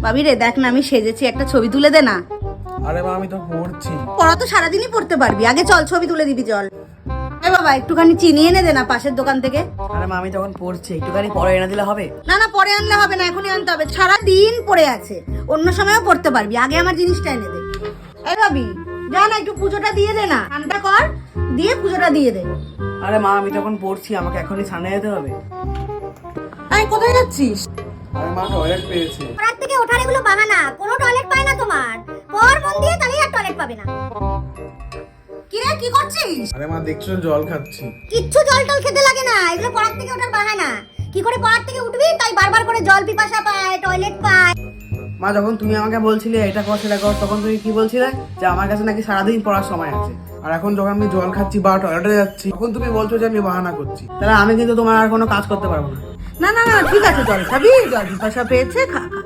ভাবি রে দেখ না আমি সেজেছি, একটা ছবি তুলে দে না। আরে মা আমি তো পড়ছি। পড়া তো সারাদিনই পড়তে পারবি, আগে চল ছবি তুলে দিবি চল। এ বাবা একটুখানি চিনি এনে দে না পাশের দোকান থেকে। আরে মা আমি তখন পড়ছি, একটুখানি পরে এনে দিলে হবে? না না পরে আনলে হবে না, এখনই আনতে হবে, সারাদিন পড়ে আছে, অন্য সময়ও পড়তে পারবি, আগে আমার জিনিসটা এনে দে। এই ভাবি যা না একটু পুজোটা দিয়ে দে না, স্নানটা কর, দিয়ে পুজোটা দিয়ে দে। আরে মা আমি তখন পড়ছি, আমাকে এখনই ছানে যেতে হবে। এই কোথায় যাচ্ছিস? আরে মা টয়লেট পেয়েছে। রাত থেকে ওঠার এগুলো বাহানা, কোনো টয়লেট পায় না তোমার। পর মন দিয়ে তাহলেই আর টয়লেট পাবে না। কি রে কি করছিস? আরে মা দেখছো জল খাচ্ছি। কিচ্ছু জল টল খেতে লাগে না, এগুলো পড়ার থেকে ওঠার বাহানা। কি করে পড়ার থেকে উঠবি তাই বারবার করে জল পিপাসা পায়, টয়লেট পায়। মা যখন তুমি আমাকে বলছিলে এটা কর সেটা কর, তখন তুমি কি বলছিলে? যে আমার কাছে নাকি সারাদিন পড়ার সময় আছে। আর এখন যখন আমি জল খাচ্ছি বা টয়লেটে যাচ্ছি তখন তুমি বলছো যে আমি বাহানা করছি। তাহলে আমি কিন্তু তোমার আর কোনো কাজ করতে পারবো না। না না না ঠিক আছে, জল খাবি, জল পিপাসা পেয়েছে খা খা।